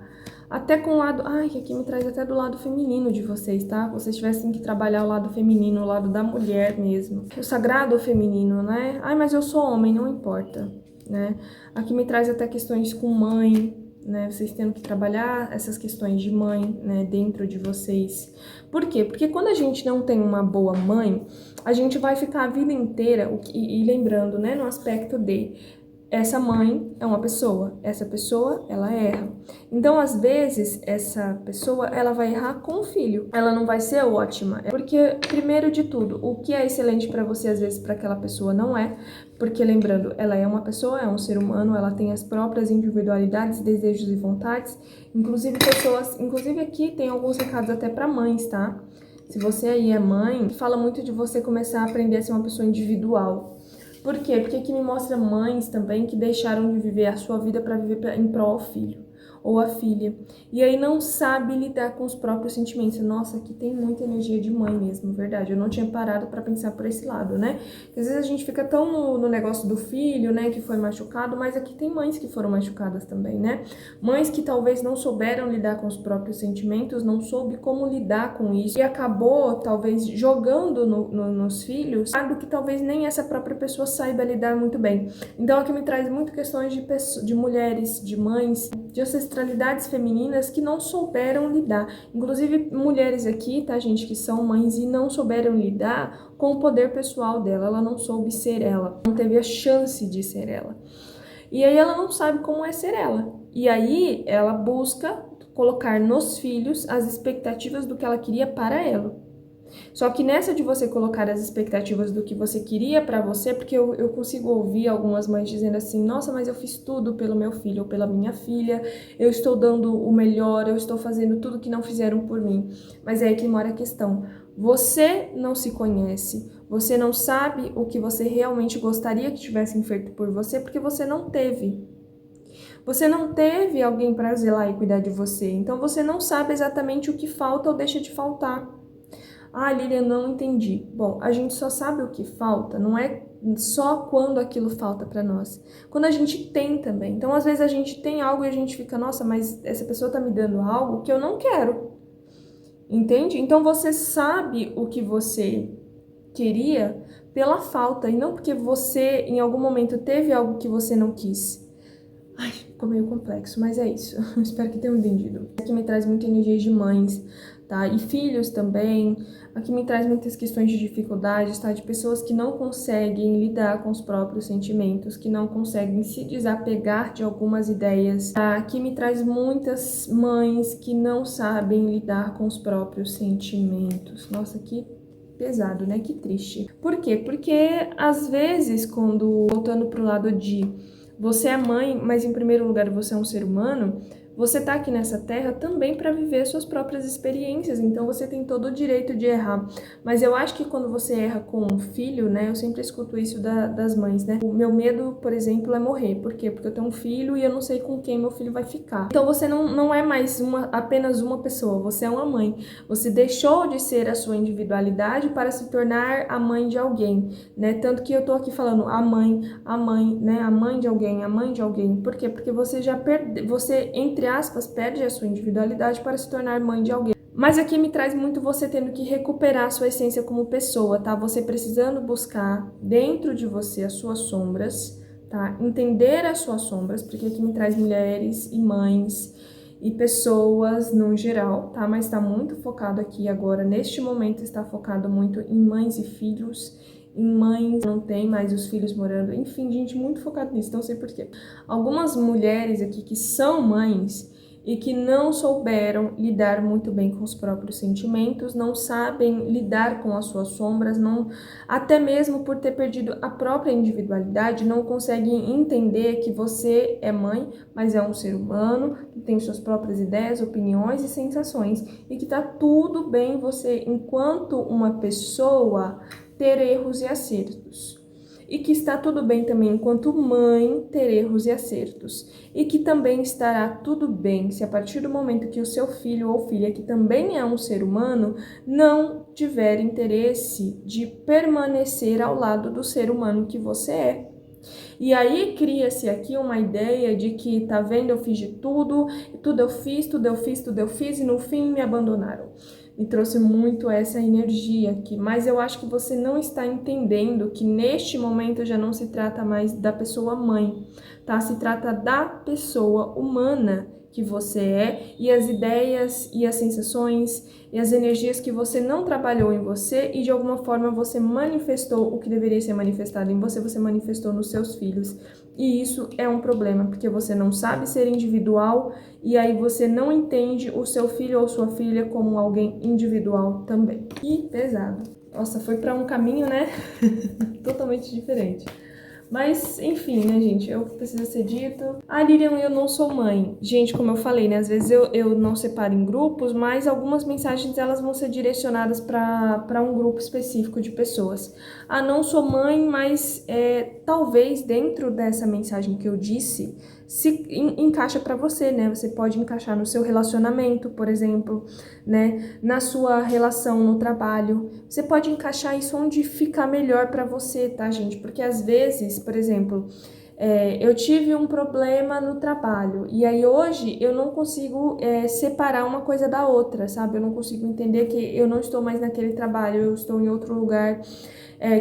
até com o lado, que aqui me traz até do lado feminino de vocês, tá? Vocês tivessem que trabalhar o lado feminino, o lado da mulher mesmo. O sagrado feminino, né? Mas eu sou homem, não importa, né? Aqui me traz até questões com mãe, né? Vocês tendo que trabalhar essas questões de mãe, né, dentro de vocês. Por quê? Porque quando a gente não tem uma boa mãe, a gente vai ficar a vida inteira, e lembrando, né, no aspecto de essa mãe é uma pessoa, essa pessoa, ela erra. Então, às vezes, essa pessoa, ela vai errar com o filho. Ela não vai ser ótima. Porque, primeiro de tudo, o que é excelente pra você, às vezes, pra aquela pessoa não é. Porque, lembrando, ela é uma pessoa, é um ser humano, ela tem as próprias individualidades, desejos e vontades. Inclusive aqui tem alguns recados até pra mães, tá? Se você aí é mãe, fala muito de você começar a aprender a ser uma pessoa individual. Por quê? Porque aqui me mostra mães também que deixaram de viver a sua vida para viver em prol ao filho ou a filha. E aí não sabe lidar com os próprios sentimentos. Nossa, aqui tem muita energia de mãe mesmo, verdade. Eu não tinha parado para pensar por esse lado, né? Porque às vezes a gente fica tão no negócio do filho, né, que foi machucado, mas aqui tem mães que foram machucadas também, né? Mães que talvez não souberam lidar com os próprios sentimentos, não soube como lidar com isso e acabou talvez jogando nos filhos algo que talvez nem essa própria pessoa saiba lidar muito bem. Então aqui me traz muito questões de mulheres, de mães, de ancestralidades femininas que não souberam lidar. Inclusive mulheres aqui, tá, gente, que são mães e não souberam lidar com o poder pessoal dela. Ela não soube ser ela, não teve a chance de ser ela. E aí ela não sabe como é ser ela. E aí ela busca colocar nos filhos as expectativas do que ela queria para ela. Só que nessa de você colocar as expectativas do que você queria pra você, porque eu consigo ouvir algumas mães dizendo assim, nossa, mas eu fiz tudo pelo meu filho ou pela minha filha, eu estou dando o melhor, eu estou fazendo tudo que não fizeram por mim. Mas é aí que mora a questão. Você não se conhece, você não sabe o que você realmente gostaria que tivessem feito por você, porque você não teve. Você não teve alguém para zelar e cuidar de você, então você não sabe exatamente o que falta ou deixa de faltar. Lilian, não entendi. Bom, a gente só sabe o que falta, não é só quando aquilo falta pra nós. Quando a gente tem também. Então, às vezes a gente tem algo e a gente fica, nossa, mas essa pessoa tá me dando algo que eu não quero. Entende? Então, você sabe o que você queria pela falta e não porque você, em algum momento, teve algo que você não quis. Ficou meio complexo, mas é isso. Espero que tenham entendido. Aqui me traz muita energia de mães, tá? E filhos também. Aqui me traz muitas questões de dificuldades, tá? De pessoas que não conseguem lidar com os próprios sentimentos, que não conseguem se desapegar de algumas ideias, tá? Aqui me traz muitas mães que não sabem lidar com os próprios sentimentos. Nossa, que pesado, né? Que triste. Por quê? Porque às vezes, voltando pro lado de você é mãe, mas em primeiro lugar você é um ser humano, você tá aqui nessa terra também para viver suas próprias experiências, então você tem todo o direito de errar. Mas eu acho que quando você erra com um filho, né, eu sempre escuto isso das mães, né? O meu medo, por exemplo, é morrer. Por quê? Porque eu tenho um filho e eu não sei com quem meu filho vai ficar. Então você não é mais apenas uma pessoa, você é uma mãe. Você deixou de ser a sua individualidade para se tornar a mãe de alguém, né? Tanto que eu tô aqui falando a mãe, né? A mãe de alguém, a mãe de alguém. Por quê? Porque você já entre aspas, perde a sua individualidade para se tornar mãe de alguém. Mas aqui me traz muito você tendo que recuperar a sua essência como pessoa, tá? Você precisando buscar dentro de você as suas sombras, tá? Entender as suas sombras, porque aqui me traz mulheres e mães e pessoas no geral, tá? Mas tá muito focado aqui agora, neste momento está focado muito em mães e filhos, em mães não tem mais os filhos morando, enfim, gente, muito focado nisso, não sei porquê. Algumas mulheres aqui que são mães e que não souberam lidar muito bem com os próprios sentimentos, não sabem lidar com as suas sombras, não, até mesmo por ter perdido a própria individualidade, não conseguem entender que você é mãe, mas é um ser humano, que tem suas próprias ideias, opiniões e sensações, e que tá tudo bem você, enquanto uma pessoa, ter erros e acertos. E que está tudo bem também, enquanto mãe, ter erros e acertos. E que também estará tudo bem se a partir do momento que o seu filho ou filha, que também é um ser humano, não tiver interesse de permanecer ao lado do ser humano que você é. E aí cria-se aqui uma ideia de que, tá vendo, eu fiz de tudo, tudo eu fiz, tudo eu fiz, tudo eu fiz, e no fim me abandonaram. Me trouxe muito essa energia aqui, mas eu acho que você não está entendendo que neste momento já não se trata mais da pessoa mãe, tá? Se trata da pessoa humana que você é, e as ideias e as sensações e as energias que você não trabalhou em você e de alguma forma você manifestou o que deveria ser manifestado em você, você manifestou nos seus filhos. E isso é um problema, porque você não sabe ser individual e aí você não entende o seu filho ou sua filha como alguém individual também. Que pesado. Nossa, foi para um caminho, né? Totalmente diferente. Mas, enfim, né, gente, eu preciso ser dito. Ah, Lilian, eu não sou mãe. Gente, como eu falei, né, às vezes eu não separo em grupos, mas algumas mensagens, elas vão ser direcionadas para um grupo específico de pessoas. Ah, não sou mãe, mas talvez dentro dessa mensagem que eu disse, se encaixa para você, né? Você pode encaixar no seu relacionamento, por exemplo, né? Na sua relação no trabalho. Você pode encaixar isso onde ficar melhor para você, tá, gente? Porque às vezes, por exemplo, eu tive um problema no trabalho e aí hoje eu não consigo separar uma coisa da outra, sabe? Eu não consigo entender que eu não estou mais naquele trabalho, eu estou em outro lugar.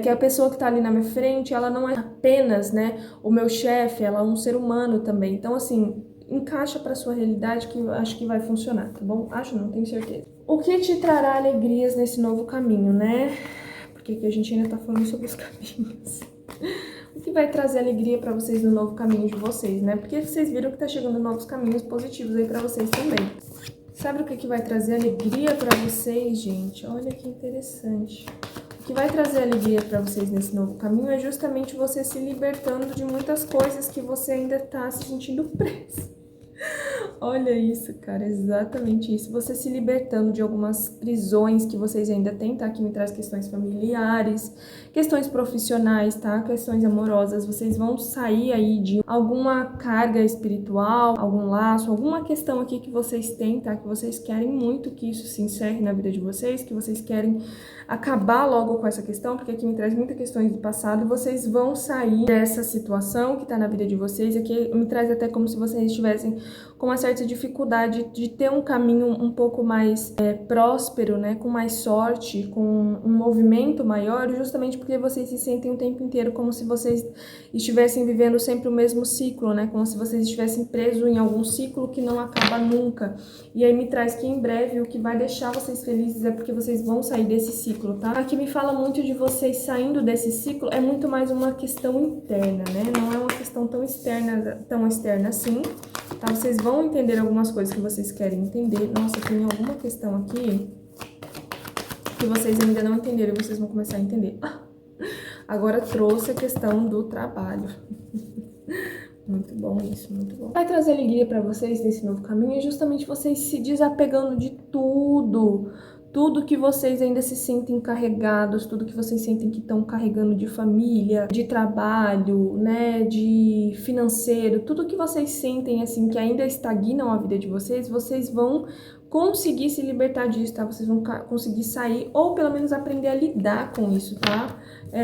Que a pessoa que está ali na minha frente, ela não é apenas, né, o meu chefe, ela é um ser humano também. Então, assim, encaixa para sua realidade que eu acho que vai funcionar, tá bom? Acho não, tenho certeza. O que te trará alegrias nesse novo caminho, né? Porque aqui a gente ainda tá falando sobre os caminhos. O que vai trazer alegria para vocês no novo caminho de vocês, né? Porque vocês viram que tá chegando novos caminhos positivos aí para vocês também. Sabe o que vai trazer alegria para vocês, gente? Olha que interessante. O que vai trazer alegria para vocês nesse novo caminho é justamente você se libertando de muitas coisas que você ainda tá se sentindo preso. Olha isso, cara, exatamente isso. Você se libertando de algumas prisões que vocês ainda têm, tá? Que me traz questões familiares, questões profissionais, tá? Questões amorosas. Vocês vão sair aí de alguma carga espiritual, algum laço, alguma questão aqui que vocês têm, tá? Que vocês querem muito que isso se encerre na vida de vocês, que vocês querem acabar logo com essa questão, porque aqui me traz muitas questões do passado. Vocês vão sair dessa situação que tá na vida de vocês. Aqui me traz até como se vocês estivessem com uma certa dificuldade de ter um caminho um pouco mais próspero, né, com mais sorte, com um movimento maior, justamente porque vocês se sentem o tempo inteiro como se vocês estivessem vivendo sempre o mesmo ciclo, né, como se vocês estivessem presos em algum ciclo que não acaba nunca. E aí me traz que em breve o que vai deixar vocês felizes é porque vocês vão sair desse ciclo, tá? Aqui me fala muito de vocês saindo desse ciclo, é muito mais uma questão interna, né, não é uma questão tão externa assim. Tá? Vocês vão entender algumas coisas que vocês querem entender. Nossa, tem alguma questão aqui que vocês ainda não entenderam e vocês vão começar a entender. Agora trouxe a questão do trabalho. Muito bom isso, muito bom. Vai trazer alegria pra vocês nesse novo caminho é justamente vocês se desapegando de tudo. Tudo que vocês ainda se sentem carregados, tudo que vocês sentem que estão carregando de família, de trabalho, né, de financeiro, tudo que vocês sentem, assim, que ainda estagnam a vida de vocês, vocês vão conseguir se libertar disso, tá? Vocês vão conseguir sair ou pelo menos aprender a lidar com isso, tá?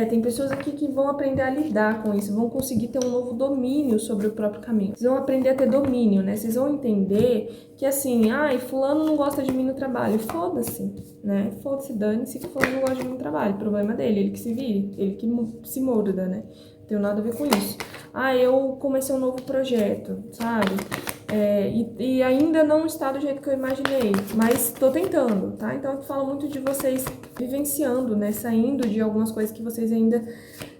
Tem pessoas aqui que vão aprender a lidar com isso, vão conseguir ter um novo domínio sobre o próprio caminho. Vocês vão aprender a ter domínio, né? Vocês vão entender que assim, ai, fulano não gosta de mim no trabalho. Foda-se, né? Foda-se, dane-se que fulano não gosta de mim no trabalho. Problema dele, ele que se vire, ele que se morda, né? Não tem nada a ver com isso. Ah, eu comecei um novo projeto, sabe? E ainda não está do jeito que eu imaginei, mas tô tentando, tá? Então, eu falo muito de vocês vivenciando, né? Saindo de algumas coisas que vocês ainda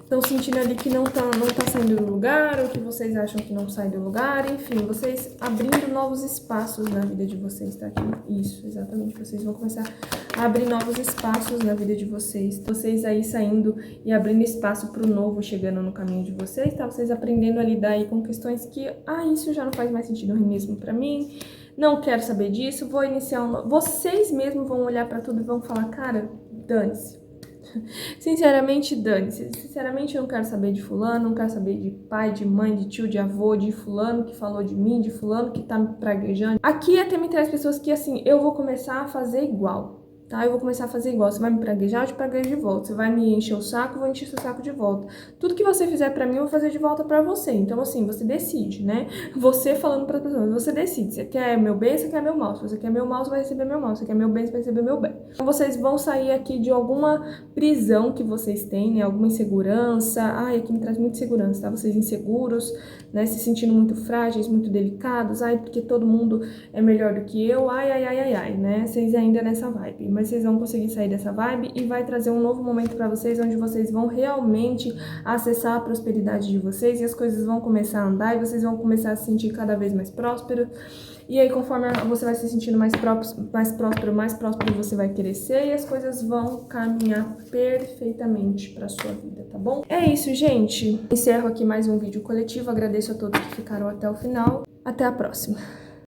estão sentindo ali que não tá saindo do lugar, ou que vocês acham que não sai do lugar, enfim, vocês abrindo novos espaços na vida de vocês, tá aqui? Isso, exatamente, vocês vão começar a abrir novos espaços na vida de vocês, vocês aí saindo e abrindo espaço pro novo chegando no caminho de vocês, tá? Vocês aprendendo a lidar aí com questões que, isso já não faz mais sentido mesmo pra mim, não quero saber disso, vou iniciar um novo... Vocês mesmos vão olhar pra tudo e vão falar, cara, dane-se. Sinceramente, dane-se. Sinceramente, eu não quero saber de fulano, não quero saber de pai, de mãe, de tio, de avô, de fulano que falou de mim, de fulano que tá me praguejando. Aqui até me traz pessoas que, assim, eu vou começar a fazer igual, tá? Eu vou começar a fazer igual. Você vai me praguejar, eu te praguejo de volta. Você vai me encher o saco, eu vou encher seu saco de volta. Tudo que você fizer pra mim, eu vou fazer de volta pra você. Então, assim, você decide, né? Você falando pra pessoas, você decide. Você quer meu bem, você quer meu mal. Se você quer meu mal, você vai receber meu mal. Se você quer meu bem, você vai receber meu bem. Então, vocês vão sair aqui de alguma prisão que vocês têm, né? Alguma insegurança. Aqui me traz muita insegurança, tá? Vocês inseguros, né? Se sentindo muito frágeis, muito delicados. Porque todo mundo é melhor do que eu. Né? Vocês ainda nessa vibe. Mas vocês vão conseguir sair dessa vibe e vai trazer um novo momento pra vocês, onde vocês vão realmente acessar a prosperidade de vocês e as coisas vão começar a andar e vocês vão começar a se sentir cada vez mais prósperos. E aí, conforme você vai se sentindo mais próspero você vai crescer e as coisas vão caminhar perfeitamente pra sua vida, tá bom? É isso, gente. Encerro aqui mais um vídeo coletivo. Agradeço a todos que ficaram até o final. Até a próxima.